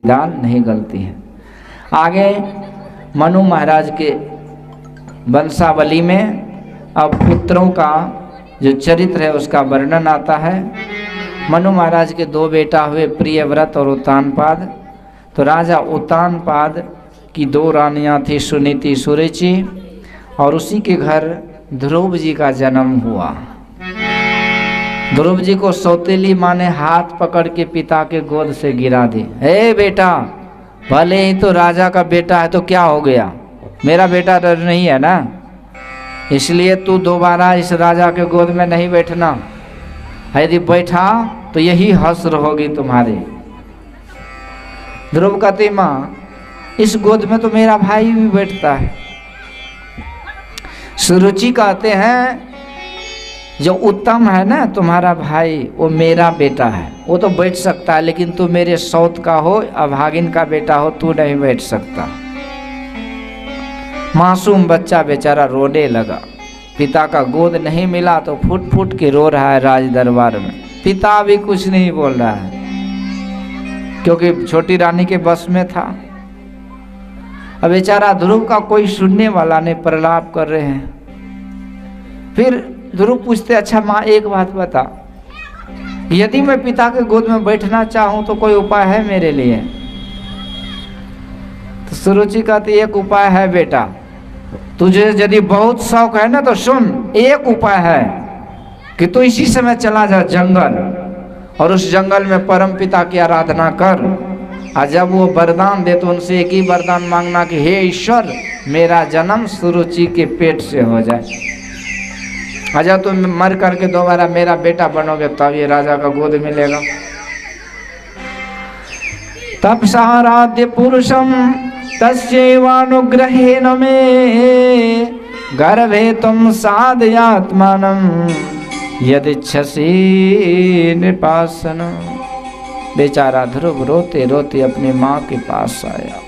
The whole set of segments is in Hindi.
दाल नहीं गलती है। आगे मनु महाराज के वंशावली में अब पुत्रों का जो चरित्र है उसका वर्णन आता है। मनु महाराज के दो बेटा हुए, प्रियव्रत और उत्तानपाद। तो राजा उत्तानपाद की दो रानियां थी, सुनीति सुरुचि, और उसी के घर ध्रुव जी का जन्म हुआ। ध्रुव जी को सौतेली माँ ने हाथ पकड़ के पिता के गोद से गिरा दी। हे बेटा, भले ही तो राजा का बेटा है तो क्या हो गया, मेरा बेटा तो नहीं है ना, इसलिए तू दोबारा इस राजा के गोद में नहीं बैठना, यदि बैठा तो यही हश्र होगी तुम्हारी। ध्रुव कहती माँ, इस गोद में तो मेरा भाई भी बैठता है। सुरुचि कहते हैं जो उत्तम है ना तुम्हारा भाई, वो मेरा बेटा है, वो तो बैठ सकता है, लेकिन तू मेरे सौत का हो, अभागिन का बेटा हो, तू नहीं बैठ सकता। मासूम बच्चा बेचारा रोने लगा, पिता का गोद नहीं मिला तो फुट फुट के रो रहा है राज दरबार में। पिता भी कुछ नहीं बोल रहा है क्योंकि छोटी रानी के बस में था। अब बेचारा ध्रुव का कोई सुनने वाला नहीं, प्रलाप कर रहे हैं। फिर ध्रुव पूछते, अच्छा माँ एक बात बता, यदि मैं पिता के गोद में बैठना चाहूं तो कोई उपाय है मेरे लिए? तो सुरुचि कहती, एक उपाय है बेटा, तुझे यदि बहुत शौक है ना तो सुन, एक उपाय है कि तू इसी समय चला जा जंगल, और उस जंगल में परम पिता की आराधना कर, और जब वो वरदान दे तो उनसे एक ही वरदान मांगना कि हे ईश्वर, मेरा जन्म सुरुचि के पेट से हो जाए, अजा तुम मर करके दोबारा मेरा बेटा बनोगे तब ये राजा का गोद मिलेगा। तब साराध्य पुरुषम तस्यैवानुग्रहेण मे गर्भे तुम साधयात्मानं यदिच्छसि नृपासनं। बेचारा ध्रुव रोते रोते अपनी माँ के पास आया,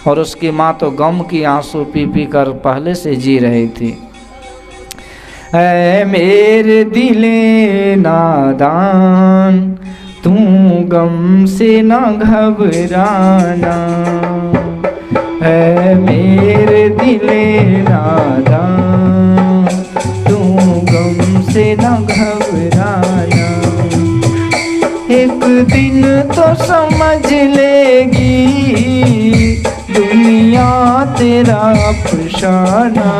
और उसकी माँ तो गम की आंसू पी पी कर पहले से जी रही थी। ऐ मेरे दिले नादान, तू गम से न घबराना, ऐ मेरे दिले नादान, तू गम से न घबराना। एक दिन तो समझ लेगी दुनिया तेरा अफसाना,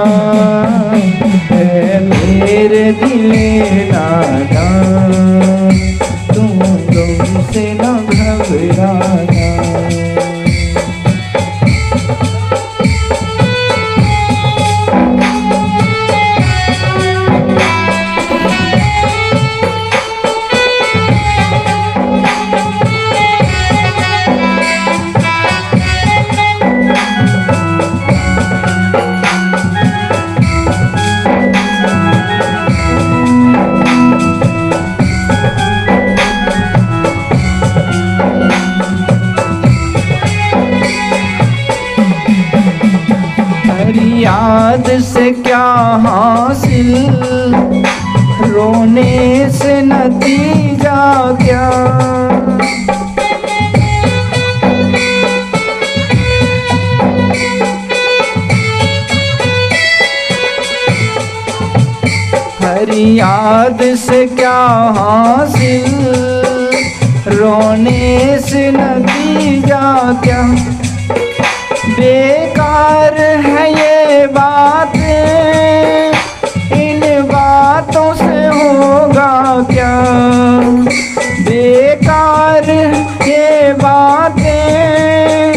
है मेरे दिले नादान, तू गम से न घबराना। याद से क्या हासिल, रोने से नतीजा क्या, फरियाद से क्या हासिल, रोने से नतीजा क्या। बेकार है ये बातें, इन बातों से होगा क्या, बेकार ये बातें,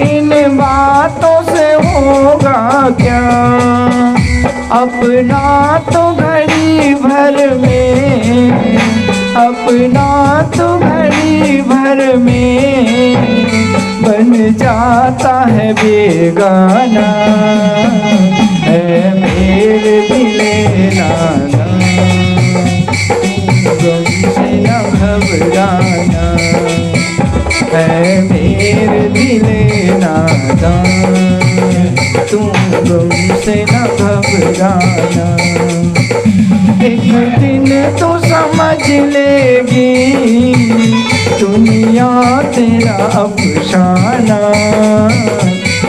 इन बातों से होगा क्या। अपना तो घड़ी भर में, अपना तो घड़ी भर में बन जाता है बेगाना, है मेरे दिले नाना, गम से न घबराना, है मेरे दिले नाना, तू गम से न घबराना। एक दिन तू समझ लेगी दुनिया तेरा अफसाना,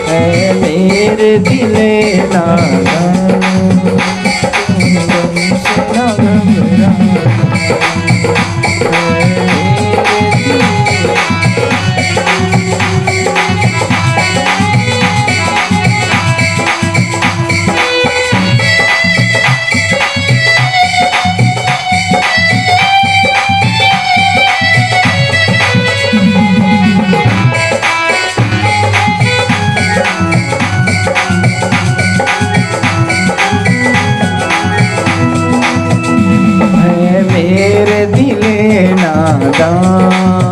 है मेरे दिले नादान तू गम से न घबराना। मेरे दिले नादान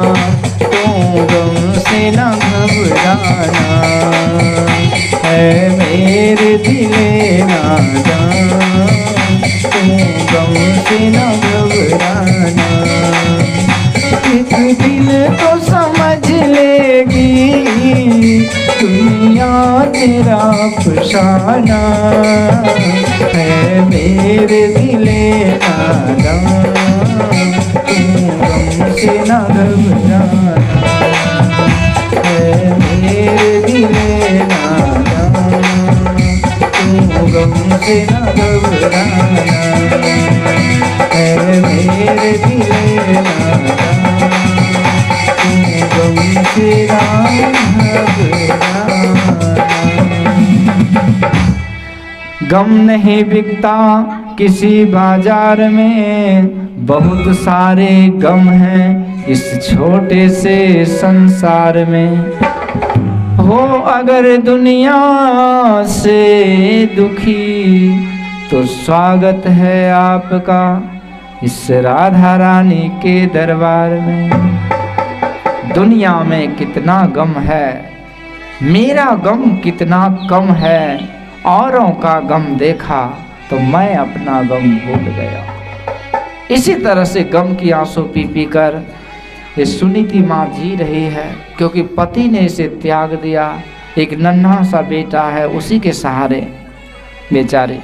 तू गम से न घबराना, है मेरे दिले नादान तू गम से न घबराना। एक दिन तो समझ लेगी दुनिया तेरा अफसाना, है मेरे दिले नादान तू गम से न घबराना, है मेरे दिले नादान तू गम से न घबराना, है मेरे दिले नादान तू गम से न घबराना। गम नहीं बिकता किसी बाजार में, बहुत सारे गम हैं इस छोटे से संसार में। हो अगर दुनिया से दुखी तो स्वागत है आपका इस राधा रानी के दरबार में। दुनिया में कितना गम है, मेरा गम कितना कम है। औरों का गम देखा तो मैं अपना गम भूल गया। इसी तरह से गम की आंसू पी पी कर ये सुनीति माँ जी रही है, क्योंकि पति ने इसे त्याग दिया। एक नन्हा सा बेटा है, उसी के सहारे बेचारी।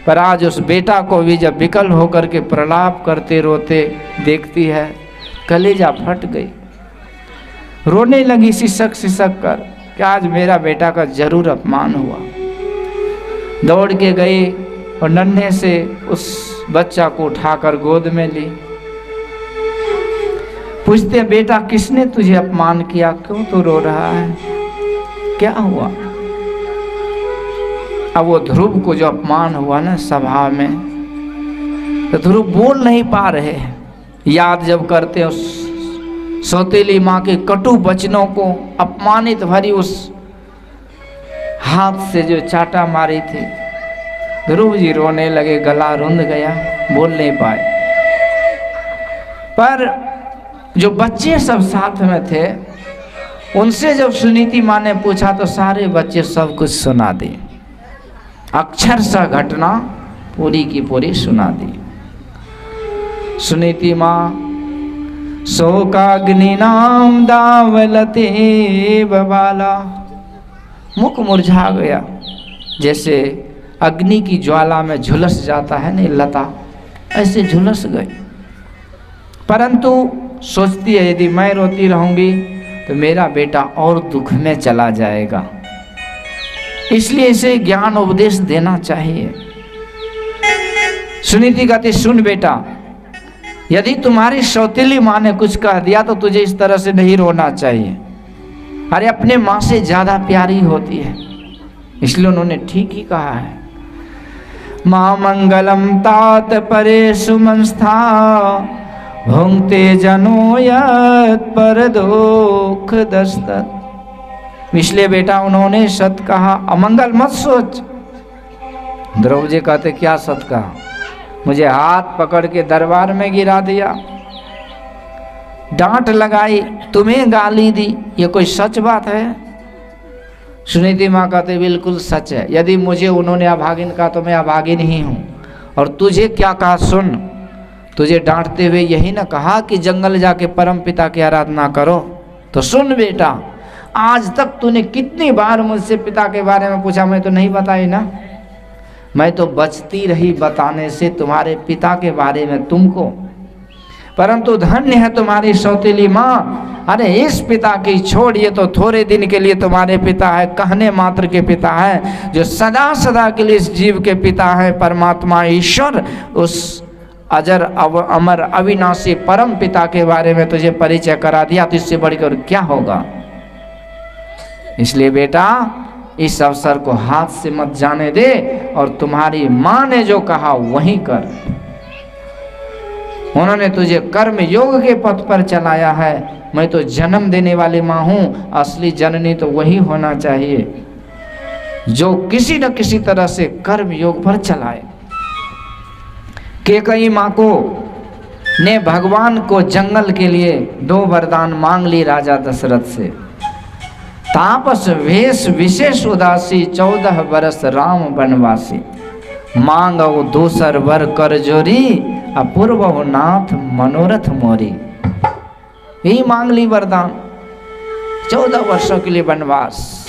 पर आज उस बेटा को भी जब विकल होकर के प्रलाप करते रोते देखती है, कलेजा फट गई। रोने लगी सिसक सिसक कर कि आज मेरा बेटा का जरूर अपमान हुआ। दौड़ के गई और नन्हे से उस बच्चा को उठाकर गोद में ली। पूछते बेटा किसने तुझे अपमान किया, क्यों तू रो रहा है, क्या हुआ? अब वो ध्रुव को जो अपमान हुआ ना सभा में, तो ध्रुव बोल नहीं पा रहे। याद जब करते उस सौतेली माँ के कटु वचनों को, अपमानित भरी उस हाथ से जो चाटा मारी थी, ध्रुव जी रोने लगे, गला रुंध गया, बोल नहीं पाए। पर जो बच्चे सब साथ में थे, उनसे जब सुनीति माँ ने पूछा तो सारे बच्चे सब कुछ सुना दी। अक्षर सा घटना पूरी की पूरी सुना दी। सुनीति माँ शोकाग्नि नाम दावलते बबाला, मुख मुरझा गया, जैसे अग्नि की ज्वाला में झुलस जाता है नहीं लता, ऐसे झुलस गए। परंतु सोचती है यदि मैं रोती रहूंगी तो मेरा बेटा और दुख में चला जाएगा, इसलिए इसे ज्ञान उपदेश देना चाहिए। सुनीति कहती सुन बेटा, यदि तुम्हारी सौतेली माँ ने कुछ कह दिया तो तुझे इस तरह से नहीं रोना चाहिए। अरे अपने माँ से ज्यादा प्यारी होती है, इसलिए उन्होंने ठीक ही कहा है। माँ मंगलम तात परे सुमंस्था भुंगते जनो यत पर दुख दस्तत। इसलिए बेटा उन्होंने सत कहा, अमंगल मत सोच। ध्रुव जी कहते क्या सत कहा, मुझे हाथ पकड़ के दरबार में गिरा दिया, डांट लगाई, तुम्हें गाली दी, ये कोई सच बात है? सुनीति माँ कहते बिल्कुल सच है। यदि मुझे उन्होंने अभागिन कहा तो मैं अभागिन ही हूँ। और तुझे क्या कहा सुन, तुझे डांटते हुए यही ना कहा कि जंगल जाके परम पिता की आराधना करो, तो सुन बेटा, आज तक तूने कितनी बार मुझसे पिता के बारे में पूछा, मैं तो नहीं बताई ना। मैं तो बचती रही बताने से तुम्हारे पिता के बारे में तुमको, परंतु धन्य है तुम्हारी सौतेली माँ। अरे इस पिता की छोड़िए तो थोड़े दिन के लिए तुम्हारे पिता है, कहने मात्र के पिता है, जो सदा सदा के लिए इस जीव के पिता है, परमात्मा ईश्वर, उस अजर अमर अविनाशी परम पिता के बारे में तुझे परिचय करा दिया, तो इससे बढ़कर क्या होगा। इसलिए बेटा इस अवसर को हाथ से मत जाने दे, और तुम्हारी माँ ने जो कहा वही कर। उन्होंने तुझे कर्म योग के पथ पर चलाया है। मैं तो जन्म देने वाली माँ हूँ, असली जननी तो वही होना चाहिए जो किसी न किसी तरह से कर्म योग पर चलाए। कैकेयी माँ को ने भगवान को जंगल के लिए 2 वरदान मांग ली राजा दशरथ से। तापस वेश विशेष उदासी, 14 बरस राम वनवासी। मांगो दूसर वर कर जोरी, अपूर्व नाथ मनोरथ मोरी। यही मांग ली वरदान, 14 वर्षों के लिए वनवास।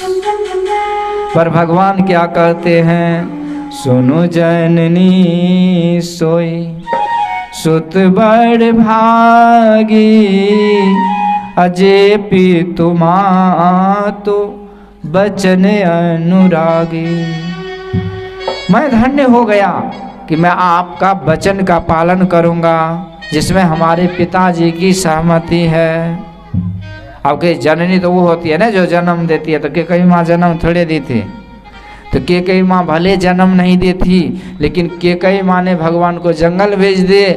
पर भगवान क्या कहते हैं, सुनो जननी सोई सुत बड़ भागी, अजय पितु मातु बचन अनुरागी। मैं धन्य हो गया कि मैं आपका वचन का पालन करूंगा, जिसमें हमारे पिताजी की सहमति है। अब कई जननी तो वो होती है ना जो जन्म देती है, तो कैकेयी माँ जन्म थोड़े दी थी। तो कैकेयी माँ भले जन्म नहीं देती, लेकिन कैकेयी माँ ने भगवान को जंगल भेज दिए।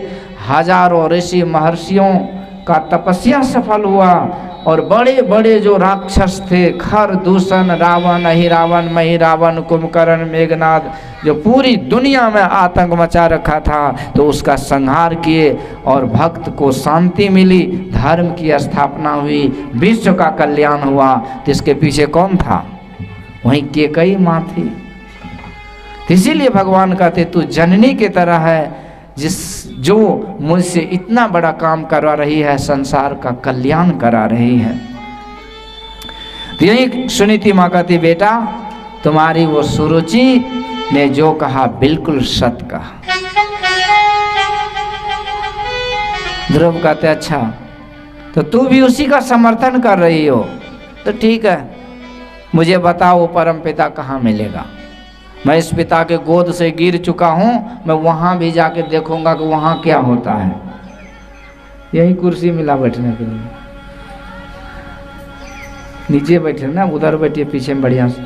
हजारों ऋषि महर्षियों का तपस्या सफल हुआ, और बड़े बड़े जो राक्षस थे, खर दूषण रावण, अहिरावण, महिरावण, कुंभकर्ण, मेघनाद, जो पूरी दुनिया में आतंक मचा रखा था, तो उसका संहार किए और भक्त को शांति मिली, धर्म की स्थापना हुई, विश्व का कल्याण हुआ। तो इसके पीछे कौन था? वही कैकेयी माँ थी। इसीलिए भगवान कहते तू जननी की तरह है, जो मुझसे इतना बड़ा काम करवा रही है, संसार का कल्याण करा रही है। तो यही सुनीति माँ कहती, बेटा तुम्हारी वो सुरुचि ने जो कहा बिल्कुल सत्य कहा। ध्रुव कहते अच्छा, तो तू भी उसी का समर्थन कर रही हो, तो ठीक है, मुझे बताओ वो परम पिता कहाँ मिलेगा। मैं इस पिता के गोद से गिर चुका हूँ, मैं वहाँ भी जाके देखूंगा कि वहाँ क्या होता है। यही कुर्सी मिला बैठने के लिए, नीचे बैठे ना, उधर बैठिए पीछे में बढ़िया से।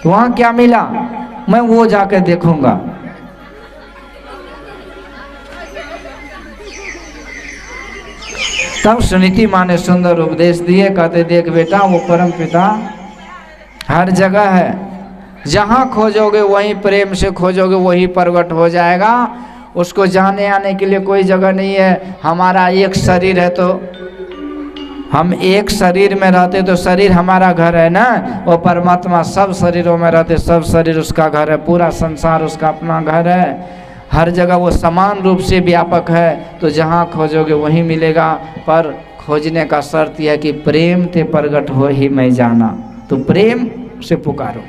तो वहाँ क्या मिला, मैं वो जाके देखूंगा। तब सुनीति माँ ने सुंदर उपदेश दिए, कहते देख बेटा वो परम पिता हर जगह है, जहाँ खोजोगे वहीं प्रेम से खोजोगे वही प्रकट हो जाएगा। उसको जाने आने के लिए कोई जगह नहीं है। हमारा एक शरीर है, तो हम एक शरीर में रहते तो शरीर हमारा घर है ना। वो परमात्मा सब शरीरों में रहते, सब शरीर उसका घर है, पूरा संसार उसका अपना घर है। हर जगह वो समान रूप से व्यापक है, तो जहाँ खोजोगे वहीं मिलेगा। पर खोजने का शर्त यह है कि प्रेम ते प्रकट हो ही मैं जाना, तो प्रेम से पुकारो।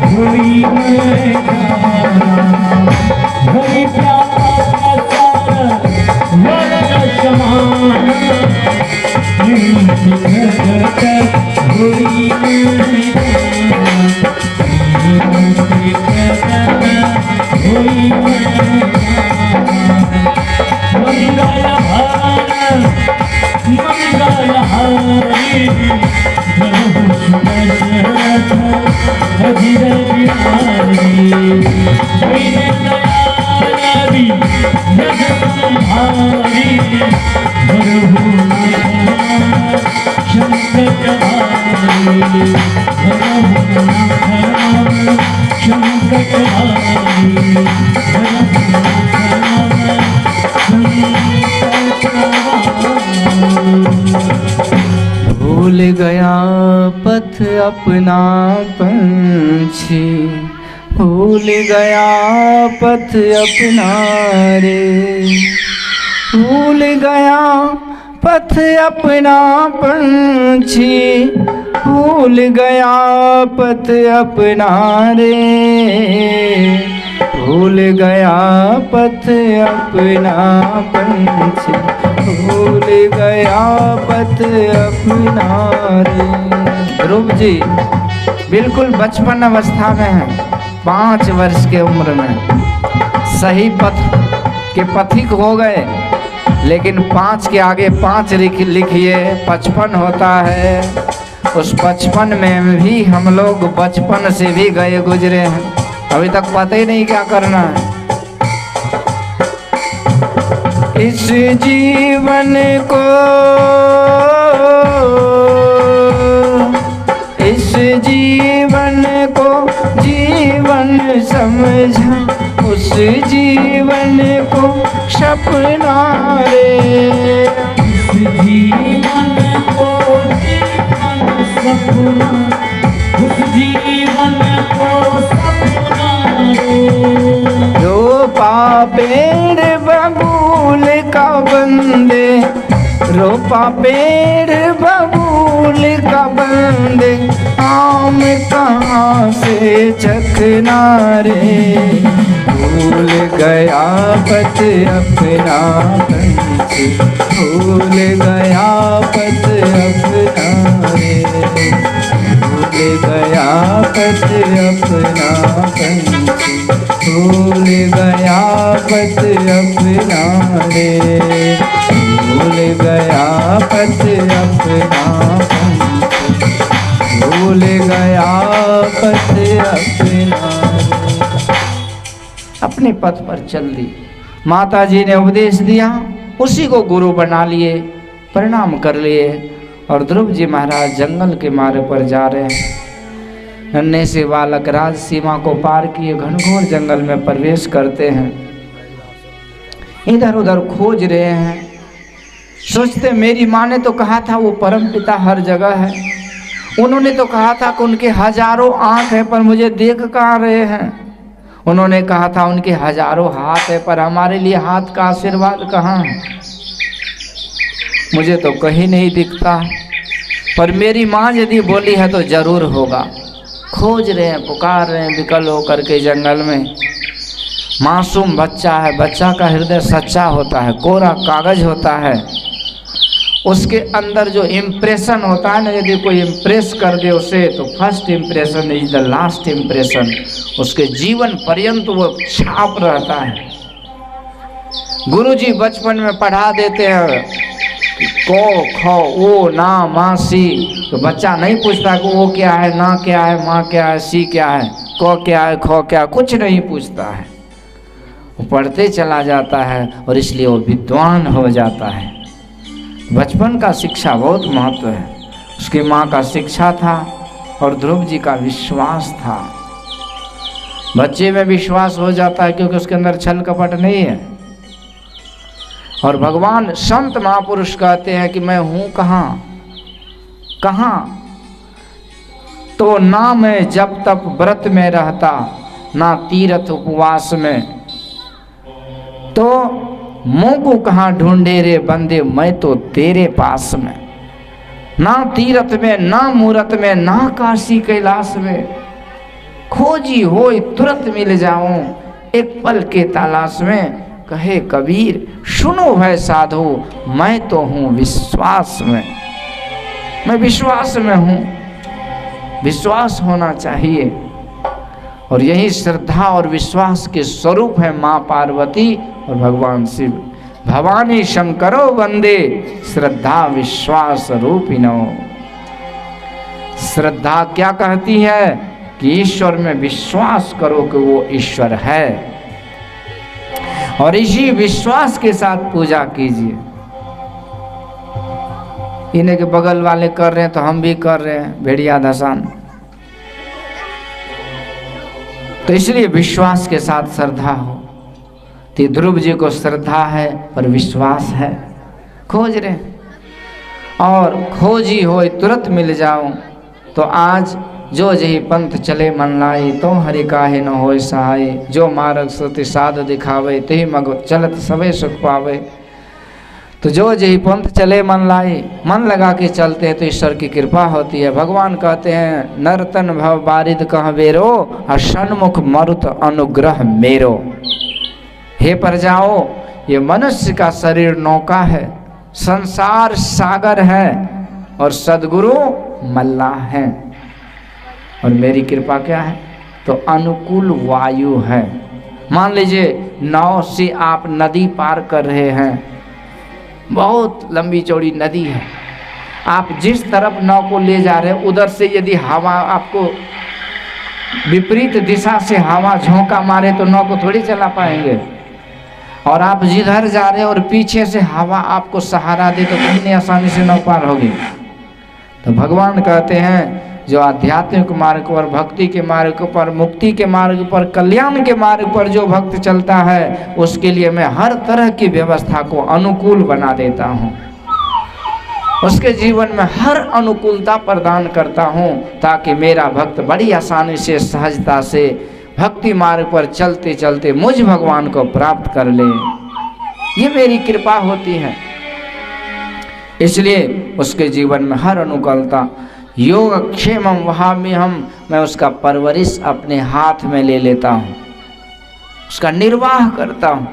हुई मैं हरि प्यारा वरद समान हुई भूल गया पथ अपना पंछी, भूल गया पथ अपना रे, भूल गया पथ अपना पंछी, भूल गया पथ अपना रे, भूल गया पथ अपना पंछी, भूल गया पथ अपना रे। ध्रुव जी बिल्कुल बचपन अवस्था में है, 5 वर्ष के उम्र में सही पथ के पथिक हो गए, लेकिन 5 के आगे 5 लिखिए 55 होता है। उस 55 में भी हम लोग बचपन से भी गए गुजरे हैं, अभी तक पता ही नहीं क्या करना है। इस जीवन को, इस जीवन को जीवन समझा, उस जीवन को सपना रे, इस जीवन को जीवन सपना, उस जीवन को सपना रे। रोपा पेड़ बबूल का बंदे, रोपा पेड़ बबूल का बंदे, आम कहाँ से चखना रे, भूल गया पथ अपना पंछी, भूल गया पथ अपना रे, भूल गया पथ अपना पंछी, भूल गया पथ अपना रे, भूल गया पथ अपना पंछी, भूल गया पथ अपना। अपने पथ पर चल दी। माता जी ने उपदेश दिया, उसी को गुरु बना लिए, प्रणाम कर लिए, और ध्रुव जी महाराज जंगल के मार्ग पर जा रहे हैं। नन्हे से बालक राज सीमा को पार किए घनघोर जंगल में प्रवेश करते हैं। इधर उधर खोज रहे हैं, सोचते मेरी माँ ने तो कहा था वो परम पिता हर जगह है, उन्होंने तो कहा था कि उनके हजारों आंख है पर मुझे देख कहाँ रहे हैं, उन्होंने कहा था उनके हजारों हाथ है पर हमारे लिए हाथ का आशीर्वाद कहाँ है, मुझे तो कहीं नहीं दिखता, पर मेरी माँ यदि बोली है तो जरूर होगा। खोज रहे हैं, पुकार रहे हैं विकल होकर के जंगल में। मासूम बच्चा है, बच्चा का हृदय सच्चा होता है, कोरा कागज होता है, उसके अंदर जो इम्प्रेशन होता है ना, यदि कोई इम्प्रेस कर दे उसे तो first impression is the last impression, उसके जीवन पर्यंत वो छाप रहता है। गुरुजी बचपन में पढ़ा देते हैं को खो ओ ना माँ सी, तो बच्चा नहीं पूछता कि वो क्या है, ना क्या है, माँ क्या है, सी क्या है, को क्या है, खो क्या, कुछ नहीं पूछता है, वो पढ़ते चला जाता है और इसलिए वो विद्वान हो जाता है। बचपन का शिक्षा बहुत महत्व है। उसकी माँ का शिक्षा था और ध्रुव जी का विश्वास था। बच्चे में विश्वास हो जाता है क्योंकि उसके अंदर छल कपट नहीं है। और भगवान संत महापुरुष कहते हैं कि मैं हूँ कहाँ कहाँ, तो ना मैं जब तक व्रत में रहता, ना तीर्थ उपवास में, तो मुँह को कहाँ ढूंढे रे बंदे, मैं तो तेरे पास में। ना तीर्थ में, ना मूरत में, ना काशी कैलाश में, खोजी होय तुरंत मिल जाऊं, एक पल के तलाश में। कहे कबीर सुनो है साधु, मैं तो हूं विश्वास में, मैं विश्वास में हूं। विश्वास होना चाहिए, और यही श्रद्धा और विश्वास के स्वरूप है माँ पार्वती और भगवान शिव। भवानी शंकरो वंदे श्रद्धा विश्वास रूपिणो। श्रद्धा क्या कहती है कि ईश्वर में विश्वास करो कि वो ईश्वर है, और इसी विश्वास के साथ पूजा कीजिए। इन्हें के बगल वाले कर रहे हैं तो हम भी कर रहे हैं, भेड़िया धसान। तो इसलिए विश्वास के साथ श्रद्धा हो। तो ध्रुव जी को श्रद्धा है पर विश्वास है, खोज रहे, और खोजी हो तुरंत मिल जाऊं। तो आज जो जही पंथ चले मन लाई, तो हरि काहे न होय सहाय। जो मार्ग श्रुति साध दिखावे, तेहि मग चलत सबे सुख पावे। तो जो जही पंथ चले मन लाई, मन लगा के चलते हैं तो ईश्वर की कृपा होती है। भगवान कहते हैं नर्तन भव बारिद कह बेरो, सन्मुख मरुत अनुग्रह मेरो। हे प्रजाओ, ये मनुष्य का शरीर नौका है, संसार सागर है, और सदगुरु मल्लाह है। और मेरी कृपा क्या है? तो अनुकूल वायु है। मान लीजिए नाव से आप नदी पार कर रहे हैं, बहुत लंबी चौड़ी नदी है, आप जिस तरफ नाव को ले जा रहे हैं उधर से यदि हवा आपको विपरीत दिशा से हवा झोंका मारे तो नाव को थोड़ी चला पाएंगे। और आप जिधर जा रहे हैं और पीछे से हवा आपको सहारा दे तो कितनी आसानी से नाव पार होगी। तो भगवान कहते हैं जो आध्यात्मिक मार्ग पर, भक्ति के मार्ग पर, मुक्ति के मार्ग पर, कल्याण के मार्ग पर जो भक्त चलता है उसके लिए मैं हर तरह की व्यवस्था को अनुकूल बना देता हूँ। उसके जीवन में हर अनुकूलता प्रदान करता हूँ ताकि मेरा भक्त बड़ी आसानी से, सहजता से भक्ति मार्ग पर चलते चलते मुझ भगवान को प्राप्त कर ले। ये मेरी कृपा होती है। इसलिए उसके जीवन में हर अनुकूलता, योगक्षेमम वहामि हम, मैं उसका परवरिश अपने हाथ में ले लेता हूँ, उसका निर्वाह करता हूँ,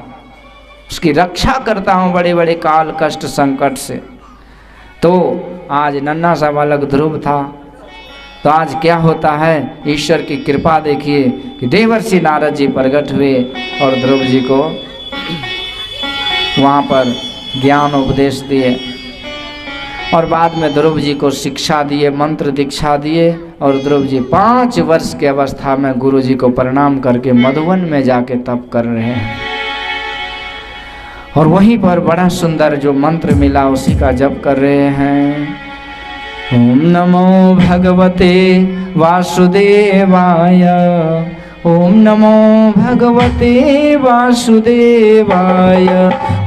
उसकी रक्षा करता हूँ बड़े बड़े काल कष्ट संकट से। तो आज नन्हा सा बालक ध्रुव था, तो आज क्या होता है, ईश्वर की कृपा देखिए कि देवर्षि नारद जी प्रकट हुए और ध्रुव जी को वहाँ पर ज्ञान उपदेश दिए, और बाद में ध्रुव जी को शिक्षा दिए, मंत्र दीक्षा दिए। और ध्रुव जी 5 वर्ष की अवस्था में गुरु जी को प्रणाम करके मधुवन में जाके तप कर रहे हैं, और वहीं पर बड़ा सुंदर जो मंत्र मिला उसी का जप कर रहे हैं। ओम नमो भगवते वासुदेवाय, ओम नमो भगवते वासुदेवाय,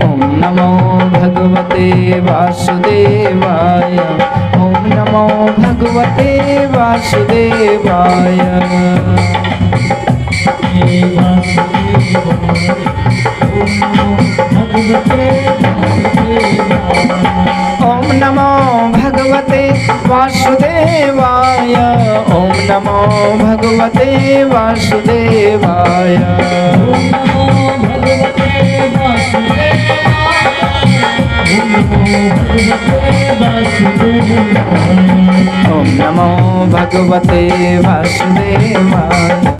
ओम नमो भगवते वासुदेवाय, ओम नमो भगवते वासुदेवाय। ओम नमो भगवते वासुदेवाय, ओम नमो भगवते वासुदेवाय, ओम नमो भगवते वासुदेवाय।